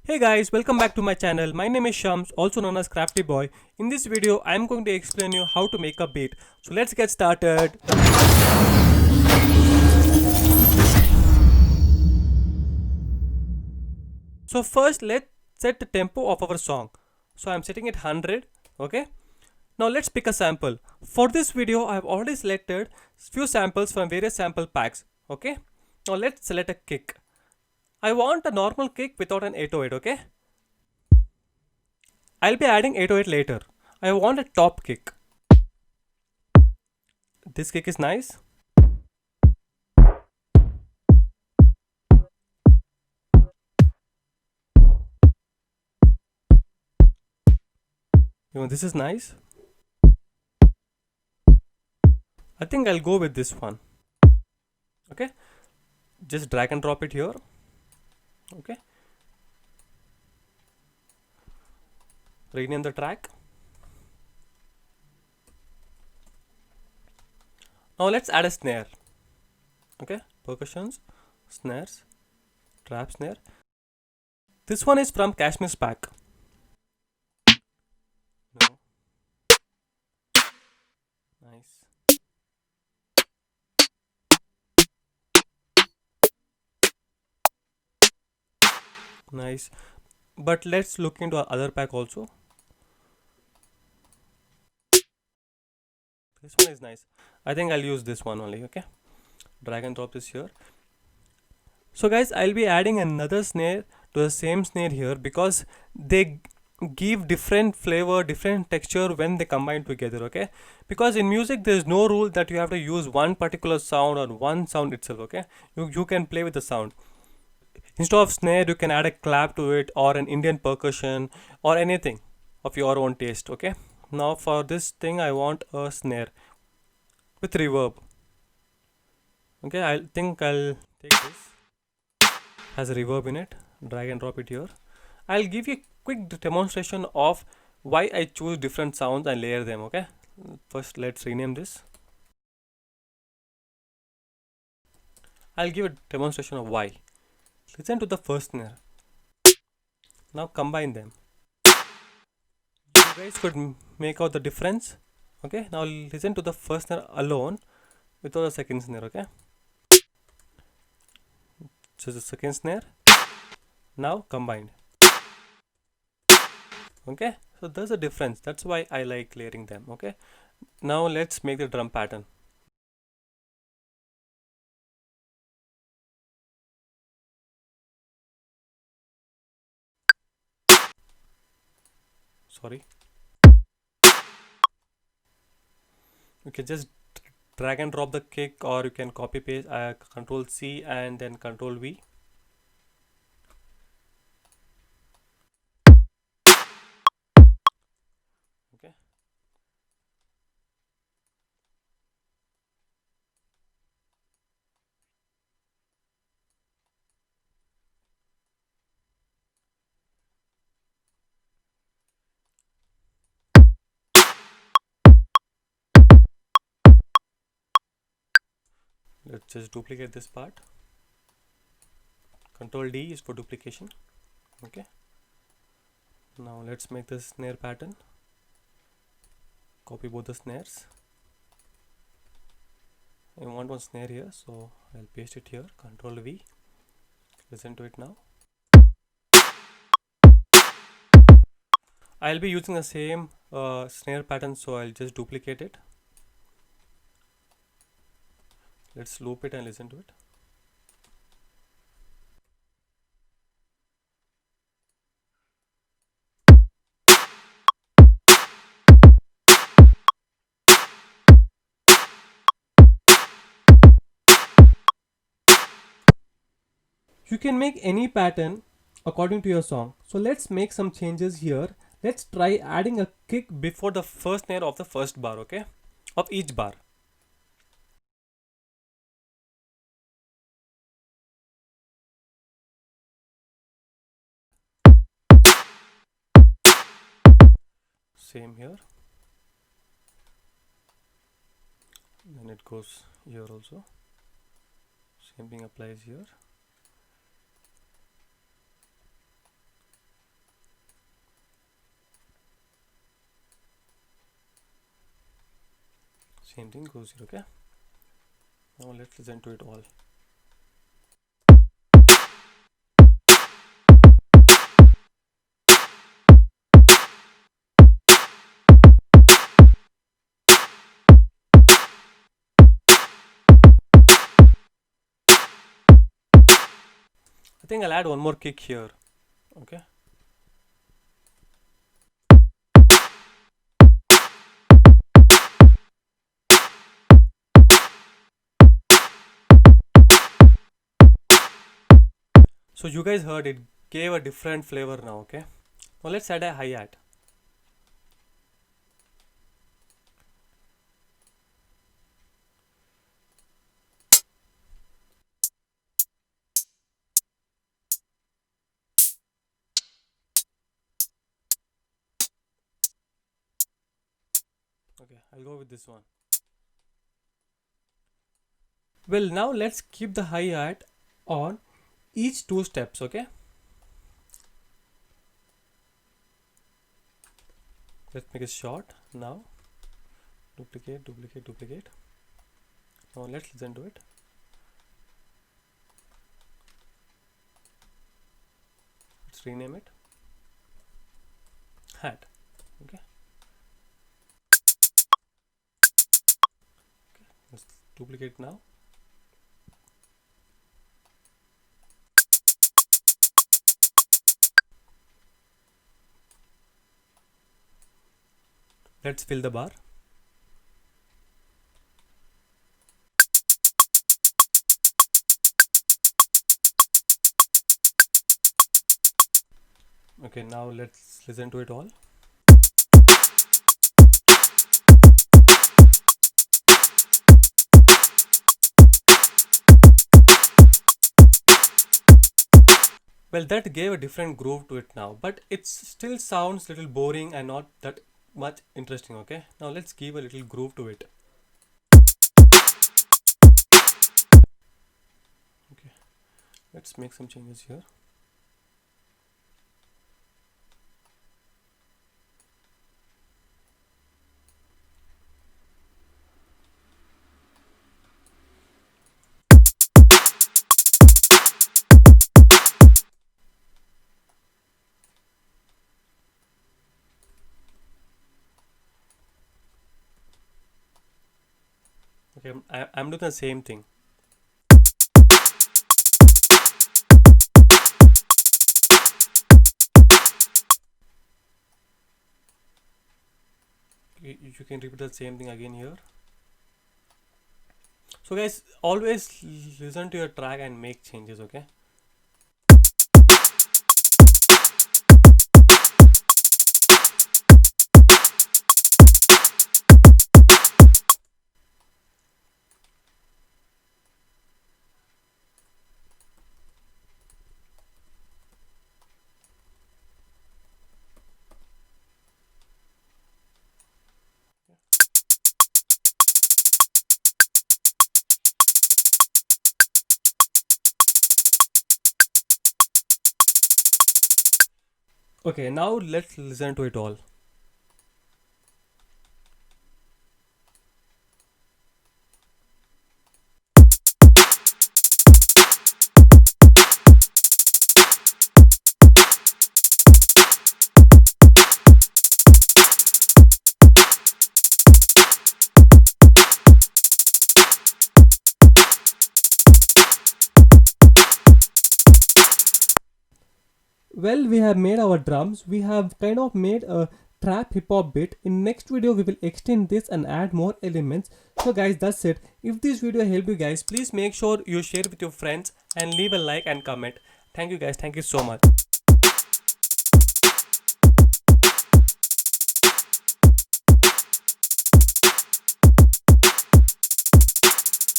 Hey guys, welcome back to my channel. My name is Shams, also known as Crafty Boy. In this video, I am going to explain you how to make a beat. So let's get started. So first, let's set the tempo of our song. So I'm setting it 100. Okay. Now let's pick a sample. For this video, I have already selected few samples from various sample packs. Okay. Now let's select a kick. I want a normal kick without an 808. Okay. I'll be adding 808 later. I want a top kick. This kick is nice. This is nice. I think I'll go with this one. Okay. Just drag and drop it here. Okay. Rename the track. Now let's add a snare. Okay. Percussions, snares, trap snare. This one is from Kashmir's pack. No. Nice. Nice. But let's look into our other pack also. This one is nice. I think I'll use this one only. Okay. Drag and drop this here. So guys, I'll be adding another snare to the same snare here because they give different flavor, different texture when they combine together. Okay, because in music there is no rule that you have to use one particular sound or one sound itself. Okay, you can play with the sound. Instead of snare, you can add a clap to it or an Indian percussion or anything of your own taste. Okay, now for this thing I want a snare with reverb. Okay, I think I'll take this. Has a reverb in it. Drag and drop it here. I'll give you a quick demonstration of why I choose different sounds and layer them. Okay, first let's rename this. I'll give a demonstration of why. Listen to the first snare. Now combine them. You guys could make out the difference. Okay, now listen to the first snare alone without the second snare. Okay, just the second snare. Now combined. Okay, so there's a difference. That's why I like layering them. Okay, now let's make the drum pattern. Sorry. You can just drag and drop the kick, or you can copy paste control C and then control V. Okay, let's just duplicate this part. Control D is for duplication. Okay, now let's make the snare pattern. Copy both the snares. I want one snare here, so I'll paste it here. Control V. Listen to it now. I'll be using the same snare pattern, so I'll just duplicate it. Let's loop it and listen to it. You can make any pattern according to your song. So let's make some changes here. Let's try adding a kick before the first snare of the first bar, okay? Of each bar. Same here. Then it goes here also. Same thing applies here. same thing goes here. Okay, now let's listen to it all. I think I'll add one more kick here. Okay. So you guys heard it gave a different flavor now. Okay. Now let's add a hi-hat. Okay, I'll go with this one. Well, now let's keep the hi-hat on each two steps. Okay. Let's make it short now. Duplicate, duplicate, duplicate. Now let's listen to it. Let's rename it hat. Okay. Let's duplicate now. Let's fill the bar. Okay, now let's listen to it all. Well, that gave a different groove to it now, but it still sounds little boring and not that much interesting. Okay, now let's give a little groove to it. Okay, let's make some changes here. Okay, I'm doing the same thing. You can repeat the same thing again here. So guys, always listen to your track and make changes. Okay. Okay, now let's listen to it all. Well, we have made our drums. We have kind of made a trap hip hop bit. In next video, we will extend this and add more elements. So guys, that's it. If this video helped you guys, please make sure you share with your friends and leave a like and comment. Thank you guys. Thank you so much.